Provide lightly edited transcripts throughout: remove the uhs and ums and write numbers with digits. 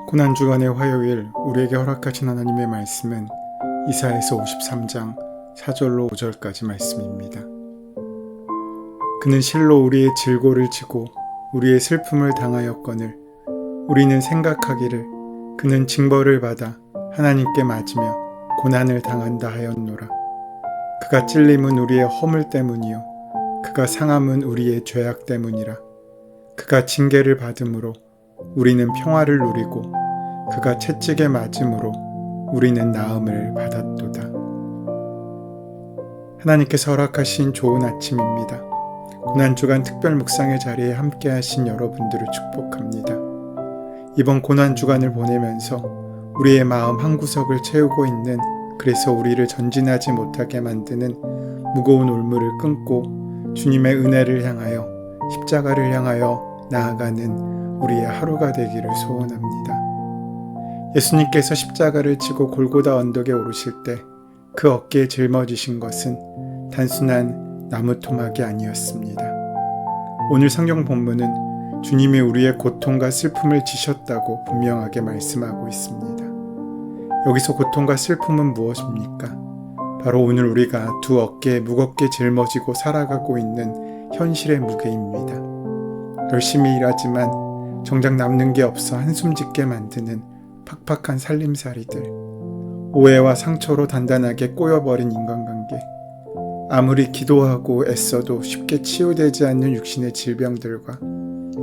고난주간의 화요일 우리에게 허락하신 하나님의 말씀은 이사야서 53장 4절로 5절까지 말씀입니다. 그는 실로 우리의 질고를 지고 우리의 슬픔을 당하였거늘 우리는 생각하기를 그는 징벌을 받아 하나님께 맞으며 고난을 당한다 하였노라. 그가 찔림은 우리의 허물 때문이요 그가 상함은 우리의 죄악 때문이라. 그가 징계를 받음으로 우리는 평화를 누리고 그가 채찍에 맞음으로 우리는 나음을 받았도다. 하나님께서 허락하신 좋은 아침입니다. 고난주간 특별 묵상의 자리에 함께 하신 여러분들을 축복합니다. 이번 고난주간을 보내면서 우리의 마음 한구석을 채우고 있는, 그래서 우리를 전진하지 못하게 만드는 무거운 올무를 끊고 주님의 은혜를 향하여, 십자가를 향하여 나아가는 우리의 하루가 되기를 소원합니다. 예수님께서 십자가를 지고 골고다 언덕에 오르실 때 그 어깨에 짊어지신 것은 단순한 나무 토막이 아니었습니다. 오늘 성경 본문은 주님이 우리의 고통과 슬픔을 지셨다고 분명하게 말씀하고 있습니다. 여기서 고통과 슬픔은 무엇입니까? 바로 오늘 우리가 두 어깨에 무겁게 짊어지고 살아가고 있는 현실의 무게입니다. 열심히 일하지만 정작 남는 게 없어 한숨 짓게 만드는 팍팍한 살림살이들, 오해와 상처로 단단하게 꼬여버린 인간관계, 아무리 기도하고 애써도 쉽게 치유되지 않는 육신의 질병들과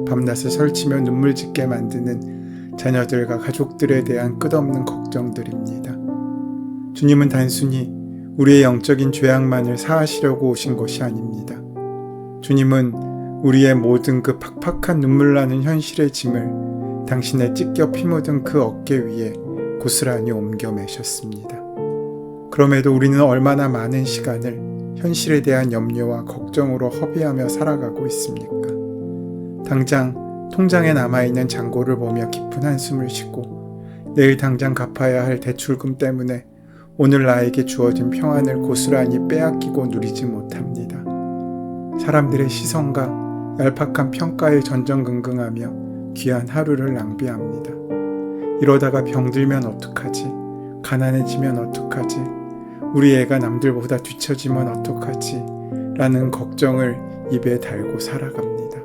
밤낮을 설치며 눈물 짓게 만드는 자녀들과 가족들에 대한 끝없는 걱정들입니다. 주님은 단순히 우리의 영적인 죄악만을 사하시려고 오신 것이 아닙니다. 주님은 우리의 모든 그 팍팍한 눈물 나는 현실의 짐을 당신의 찢겨 피 묻은 그 어깨 위에 고스란히 옮겨 매셨습니다. 그럼에도 우리는 얼마나 많은 시간을 현실에 대한 염려와 걱정으로 허비하며 살아가고 있습니까? 당장 통장에 남아있는 잔고를 보며 깊은 한숨을 쉬고 내일 당장 갚아야 할 대출금 때문에 오늘 나에게 주어진 평안을 고스란히 빼앗기고 누리지 못합니다. 사람들의 시선과 얄팍한 평가에 전전긍긍하며 귀한 하루를 낭비합니다. 이러다가 병들면 어떡하지? 가난해지면 어떡하지? 우리 애가 남들보다 뒤처지면 어떡하지? 라는 걱정을 입에 달고 살아갑니다.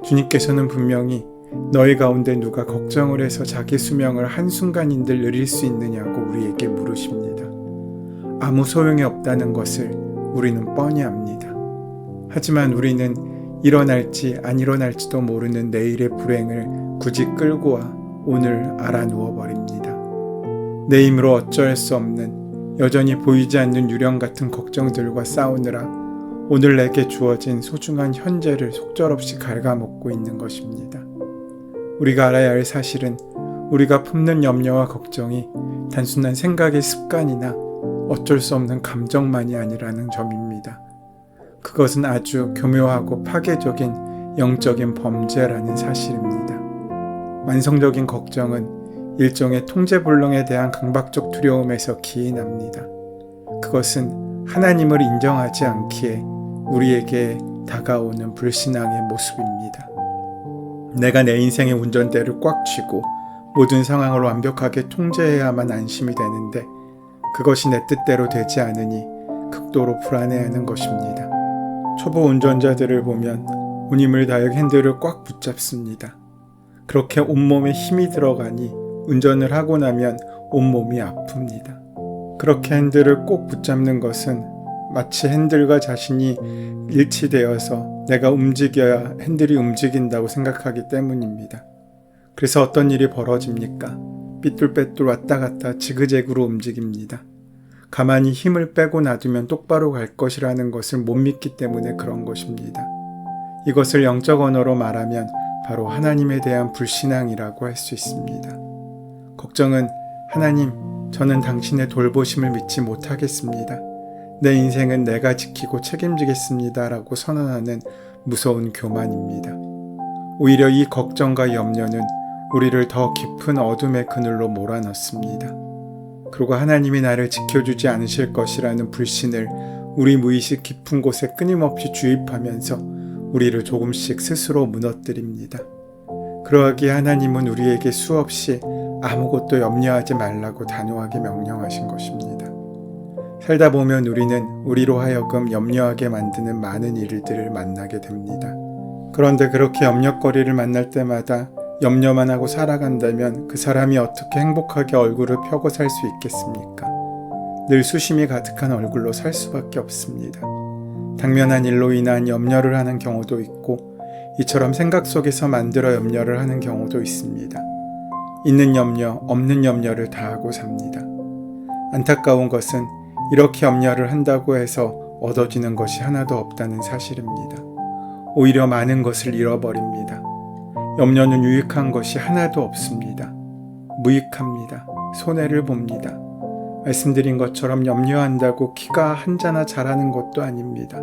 주님께서는 분명히 너희 가운데 누가 걱정을 해서 자기 수명을 한순간인들 늘릴 수 있느냐고 우리에게 물으십니다. 아무 소용이 없다는 것을 우리는 뻔히 압니다. 하지만 우리는 일어날지 안 일어날지도 모르는 내일의 불행을 굳이 끌고 와 오늘 알아누워 버립니다. 내 힘으로 어쩔 수 없는, 여전히 보이지 않는 유령 같은 걱정들과 싸우느라 오늘 내게 주어진 소중한 현재를 속절없이 갉아먹고 있는 것입니다. 우리가 알아야 할 사실은 우리가 품는 염려와 걱정이 단순한 생각의 습관이나 어쩔 수 없는 감정만이 아니라는 점입니다. 그것은 아주 교묘하고 파괴적인 영적인 범죄라는 사실입니다. 만성적인 걱정은 일종의 통제불능에 대한 강박적 두려움에서 기인합니다. 그것은 하나님을 인정하지 않기에 우리에게 다가오는 불신앙의 모습입니다. 내가 내 인생의 운전대를 꽉 쥐고 모든 상황을 완벽하게 통제해야만 안심이 되는데 그것이 내 뜻대로 되지 않으니 극도로 불안해하는 것입니다. 초보 운전자들을 보면 온 힘을 다해 핸들을 꽉 붙잡습니다. 그렇게 온몸에 힘이 들어가니 운전을 하고 나면 온몸이 아픕니다. 그렇게 핸들을 꼭 붙잡는 것은 마치 핸들과 자신이 일치되어서 내가 움직여야 핸들이 움직인다고 생각하기 때문입니다. 그래서 어떤 일이 벌어집니까? 삐뚤빼뚤 왔다 갔다 지그재그로 움직입니다. 가만히 힘을 빼고 놔두면 똑바로 갈 것이라는 것을 못 믿기 때문에 그런 것입니다. 이것을 영적 언어로 말하면 바로 하나님에 대한 불신앙이라고 할 수 있습니다. 걱정은 하나님, 저는 당신의 돌보심을 믿지 못하겠습니다. 내 인생은 내가 지키고 책임지겠습니다 라고 선언하는 무서운 교만입니다. 오히려 이 걱정과 염려는 우리를 더 깊은 어둠의 그늘로 몰아넣습니다. 그리고 하나님이 나를 지켜주지 않으실 것이라는 불신을 우리 무의식 깊은 곳에 끊임없이 주입하면서 우리를 조금씩 스스로 무너뜨립니다. 그러하기에 하나님은 우리에게 수없이 아무것도 염려하지 말라고 단호하게 명령하신 것입니다. 살다 보면 우리는 우리로 하여금 염려하게 만드는 많은 일들을 만나게 됩니다. 그런데 그렇게 염려거리를 만날 때마다 염려만 하고 살아간다면 그 사람이 어떻게 행복하게 얼굴을 펴고 살 수 있겠습니까? 늘 수심이 가득한 얼굴로 살 수밖에 없습니다. 당면한 일로 인한 염려를 하는 경우도 있고 이처럼 생각 속에서 만들어 염려를 하는 경우도 있습니다. 있는 염려, 없는 염려를 다 하고 삽니다. 안타까운 것은 이렇게 염려를 한다고 해서 얻어지는 것이 하나도 없다는 사실입니다. 오히려 많은 것을 잃어버립니다. 염려는 유익한 것이 하나도 없습니다. 무익합니다. 손해를 봅니다. 말씀드린 것처럼 염려한다고 키가 한자나 자라는 것도 아닙니다.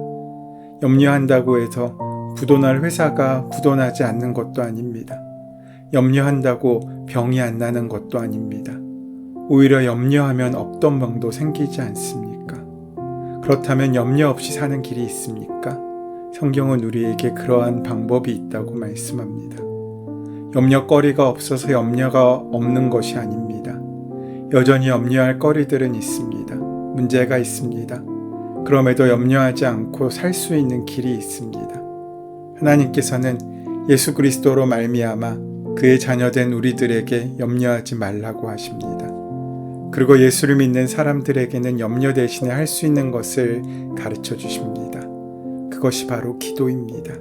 염려한다고 해서 부도날 회사가 부도나지 않는 것도 아닙니다. 염려한다고 병이 안 나는 것도 아닙니다. 오히려 염려하면 없던 병도 생기지 않습니까? 그렇다면 염려 없이 사는 길이 있습니까? 성경은 우리에게 그러한 방법이 있다고 말씀합니다. 염려거리가 없어서 염려가 없는 것이 아닙니다. 여전히 염려할 거리들은 있습니다. 문제가 있습니다. 그럼에도 염려하지 않고 살 수 있는 길이 있습니다. 하나님께서는 예수 그리스도로 말미암아 그의 자녀된 우리들에게 염려하지 말라고 하십니다. 그리고 예수를 믿는 사람들에게는 염려 대신에 할 수 있는 것을 가르쳐 주십니다. 그것이 바로 기도입니다.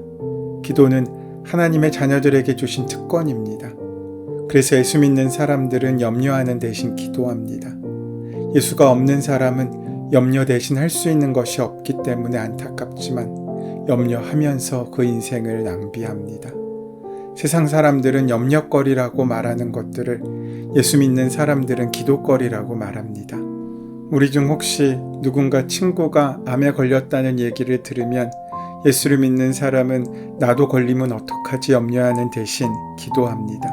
기도는 하나님의 자녀들에게 주신 특권입니다. 그래서 예수 믿는 사람들은 염려하는 대신 기도합니다. 예수가 없는 사람은 염려 대신 할 수 있는 것이 없기 때문에 안타깝지만 염려하면서 그 인생을 낭비합니다. 세상 사람들은 염려거리라고 말하는 것들을 예수 믿는 사람들은 기도거리라고 말합니다. 우리 중 혹시 누군가 친구가 암에 걸렸다는 얘기를 들으면 예수를 믿는 사람은 나도 걸리면 어떡하지 염려하는 대신 기도합니다.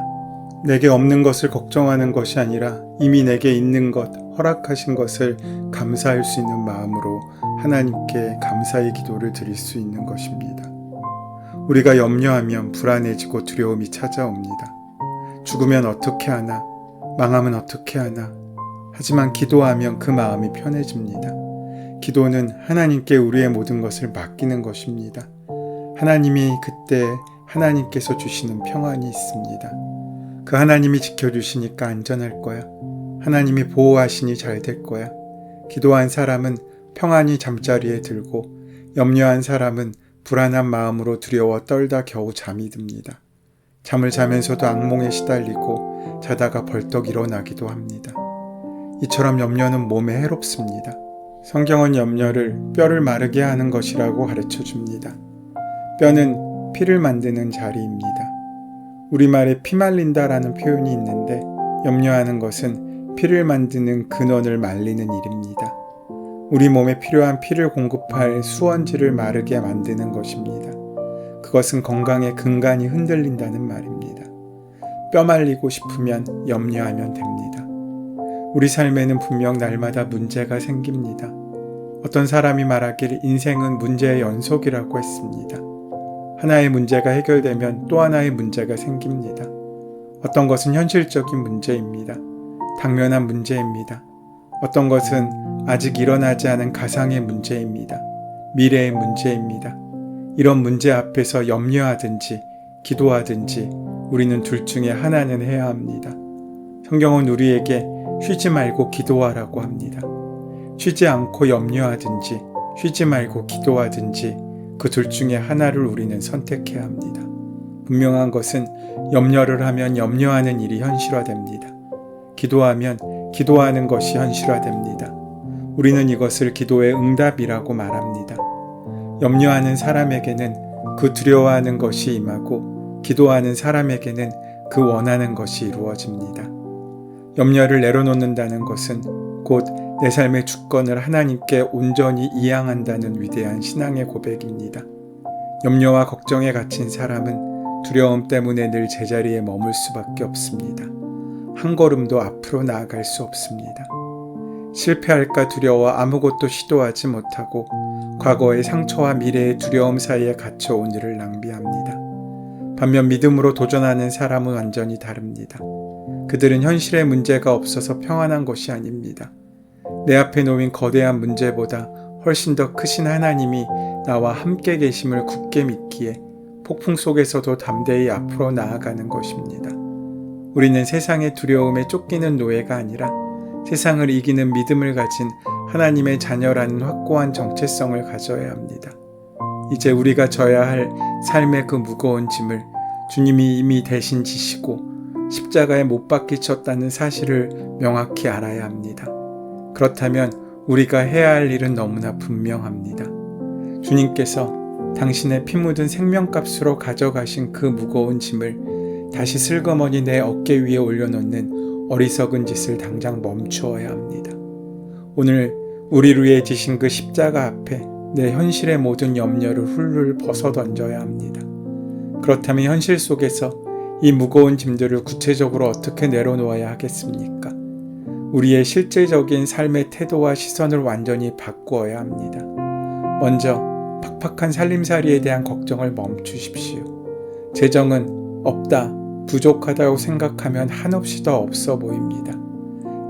내게 없는 것을 걱정하는 것이 아니라 이미 내게 있는 것, 허락하신 것을 감사할 수 있는 마음으로 하나님께 감사의 기도를 드릴 수 있는 것입니다. 우리가 염려하면 불안해지고 두려움이 찾아옵니다. 죽으면 어떻게 하나, 망하면 어떻게 하나. 하지만 기도하면 그 마음이 편해집니다. 기도는 하나님께 우리의 모든 것을 맡기는 것입니다. 하나님이 그때 하나님께서 주시는 평안이 있습니다. 그 하나님이 지켜주시니까 안전할 거야. 하나님이 보호하시니 잘 될 거야. 기도한 사람은 평안히 잠자리에 들고 염려한 사람은 불안한 마음으로 두려워 떨다 겨우 잠이 듭니다. 잠을 자면서도 악몽에 시달리고 자다가 벌떡 일어나기도 합니다. 이처럼 염려는 몸에 해롭습니다. 성경은 염려를 뼈를 마르게 하는 것이라고 가르쳐 줍니다. 뼈는 피를 만드는 자리입니다. 우리말에 피 말린다라는 표현이 있는데 염려하는 것은 피를 만드는 근원을 말리는 일입니다. 우리 몸에 필요한 피를 공급할 수원지를 마르게 만드는 것입니다. 그것은 건강의 근간이 흔들린다는 말입니다. 뼈 말리고 싶으면 염려하면 됩니다. 우리 삶에는 분명 날마다 문제가 생깁니다. 어떤 사람이 말하길 인생은 문제의 연속이라고 했습니다. 하나의 문제가 해결되면 또 하나의 문제가 생깁니다. 어떤 것은 현실적인 문제입니다. 당면한 문제입니다. 어떤 것은 아직 일어나지 않은 가상의 문제입니다. 미래의 문제입니다. 이런 문제 앞에서 염려하든지 기도하든지 우리는 둘 중에 하나는 해야 합니다. 성경은 우리에게 쉬지 말고 기도하라고 합니다. 쉬지 않고 염려하든지 쉬지 말고 기도하든지 그 둘 중에 하나를 우리는 선택해야 합니다. 분명한 것은 염려를 하면 염려하는 일이 현실화됩니다. 기도하면 기도하는 것이 현실화됩니다. 우리는 이것을 기도의 응답이라고 말합니다. 염려하는 사람에게는 그 두려워하는 것이 임하고 기도하는 사람에게는 그 원하는 것이 이루어집니다. 염려를 내려놓는다는 것은 곧 내 삶의 주권을 하나님께 온전히 이양한다는 위대한 신앙의 고백입니다. 염려와 걱정에 갇힌 사람은 두려움 때문에 늘 제자리에 머물 수밖에 없습니다. 한 걸음도 앞으로 나아갈 수 없습니다. 실패할까 두려워 아무것도 시도하지 못하고 과거의 상처와 미래의 두려움 사이에 갇혀 오늘을 낭비합니다. 반면 믿음으로 도전하는 사람은 완전히 다릅니다. 그들은 현실에 문제가 없어서 평안한 것이 아닙니다. 내 앞에 놓인 거대한 문제보다 훨씬 더 크신 하나님이 나와 함께 계심을 굳게 믿기에 폭풍 속에서도 담대히 앞으로 나아가는 것입니다. 우리는 세상의 두려움에 쫓기는 노예가 아니라 세상을 이기는 믿음을 가진 하나님의 자녀라는 확고한 정체성을 가져야 합니다. 이제 우리가 져야 할 삶의 그 무거운 짐을 주님이 이미 대신 지시고 십자가에 못 박히셨다는 사실을 명확히 알아야 합니다. 그렇다면 우리가 해야 할 일은 너무나 분명합니다. 주님께서 당신의 피 묻은 생명값으로 가져가신 그 무거운 짐을 다시 슬그머니 내 어깨 위에 올려놓는 어리석은 짓을 당장 멈추어야 합니다. 오늘 우리를 위해 지신 그 십자가 앞에 내 현실의 모든 염려를 훌훌 벗어던져야 합니다. 그렇다면 현실 속에서 이 무거운 짐들을 구체적으로 어떻게 내려놓아야 하겠습니까? 우리의 실제적인 삶의 태도와 시선을 완전히 바꾸어야 합니다. 먼저 팍팍한 살림살이에 대한 걱정을 멈추십시오. 재정은 없다, 부족하다고 생각하면 한없이 더 없어 보입니다.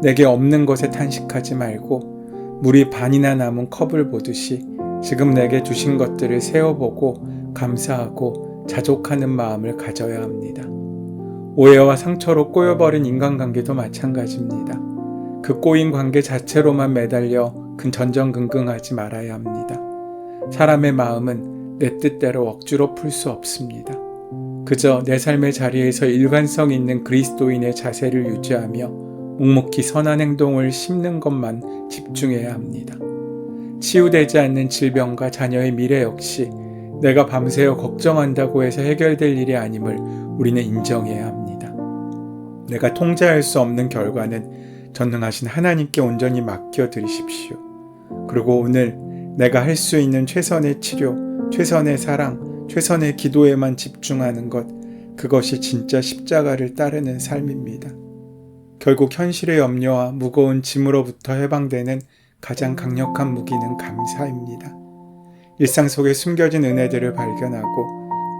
내게 없는 것에 탄식하지 말고 물이 반이나 남은 컵을 보듯이 지금 내게 주신 것들을 세어보고 감사하고 자족하는 마음을 가져야 합니다. 오해와 상처로 꼬여버린 인간관계도 마찬가지입니다. 그 꼬인 관계 자체로만 매달려 전전긍긍하지 말아야 합니다. 사람의 마음은 내 뜻대로 억지로 풀 수 없습니다. 그저 내 삶의 자리에서 일관성 있는 그리스도인의 자세를 유지하며 묵묵히 선한 행동을 심는 것만 집중해야 합니다. 치유되지 않는 질병과 자녀의 미래 역시 내가 밤새워 걱정한다고 해서 해결될 일이 아님을 우리는 인정해야 합니다. 내가 통제할 수 없는 결과는 전능하신 하나님께 온전히 맡겨드리십시오. 그리고 오늘 내가 할 수 있는 최선의 치료, 최선의 사랑, 최선의 기도에만 집중하는 것, 그것이 진짜 십자가를 따르는 삶입니다. 결국 현실의 염려와 무거운 짐으로부터 해방되는 가장 강력한 무기는 감사입니다. 일상 속에 숨겨진 은혜들을 발견하고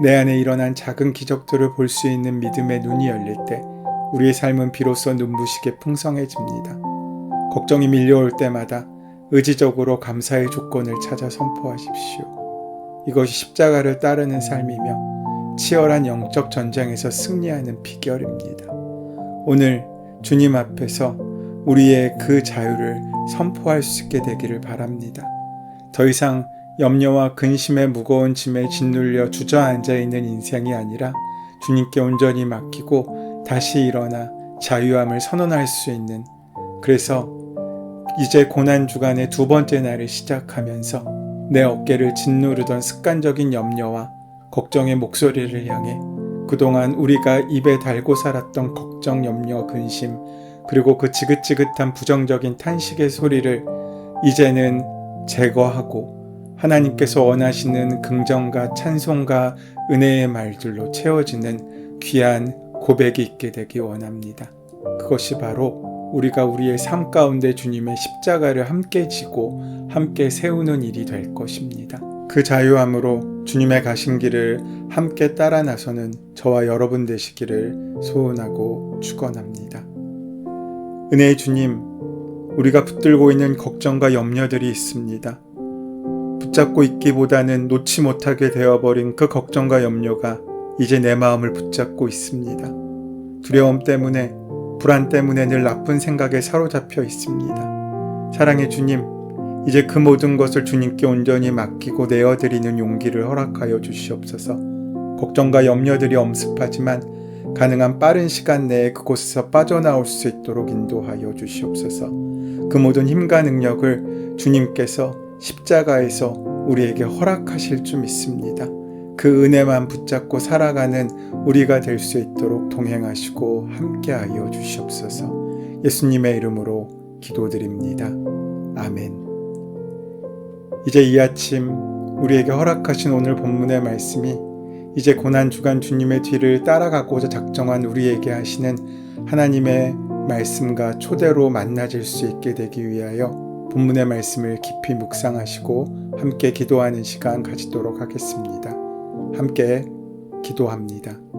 내 안에 일어난 작은 기적들을 볼 수 있는 믿음의 눈이 열릴 때 우리의 삶은 비로소 눈부시게 풍성해집니다. 걱정이 밀려올 때마다 의지적으로 감사의 조건을 찾아 선포하십시오. 이것이 십자가를 따르는 삶이며 치열한 영적 전쟁에서 승리하는 비결입니다. 오늘 주님 앞에서 우리의 그 자유를 선포할 수 있게 되기를 바랍니다. 더 이상 염려와 근심의 무거운 짐에 짓눌려 주저앉아 있는 인생이 아니라 주님께 온전히 맡기고 다시 일어나 자유함을 선언할 수 있는, 그래서 이제 고난주간의 두 번째 날을 시작하면서 내 어깨를 짓누르던 습관적인 염려와 걱정의 목소리를 향해 그동안 우리가 입에 달고 살았던 걱정, 염려, 근심, 그리고 그 지긋지긋한 부정적인 탄식의 소리를 이제는 제거하고 하나님께서 원하시는 긍정과 찬송과 은혜의 말들로 채워지는 귀한 고백이 있게 되기 원합니다. 그것이 바로 우리가 우리의 삶 가운데 주님의 십자가를 함께 지고 함께 세우는 일이 될 것입니다. 그 자유함으로 주님의 가신 길을 함께 따라 나서는 저와 여러분 되시기를 소원하고 축원합니다. 은혜의 주님, 우리가 붙들고 있는 걱정과 염려들이 있습니다. 붙잡고 있기보다는 놓지 못하게 되어버린 그 걱정과 염려가 이제 내 마음을 붙잡고 있습니다. 두려움 때문에, 불안 때문에 늘 나쁜 생각에 사로잡혀 있습니다. 사랑의 주님, 이제 그 모든 것을 주님께 온전히 맡기고 내어드리는 용기를 허락하여 주시옵소서. 걱정과 염려들이 엄습하지만 가능한 빠른 시간 내에 그곳에서 빠져나올 수 있도록 인도하여 주시옵소서. 그 모든 힘과 능력을 주님께서 십자가에서 우리에게 허락하실 줄 믿습니다. 그 은혜만 붙잡고 살아가는 우리가 될 수 있도록 동행하시고 함께하여 주시옵소서. 예수님의 이름으로 기도드립니다. 아멘. 이제 이 아침 우리에게 허락하신 오늘 본문의 말씀이 이제 고난주간 주님의 뒤를 따라가고자 작정한 우리에게 하시는 하나님의 말씀과 초대로 만나질 수 있게 되기 위하여 본문의 말씀을 깊이 묵상하시고 함께 기도하는 시간 가지도록 하겠습니다. 함께 기도합니다.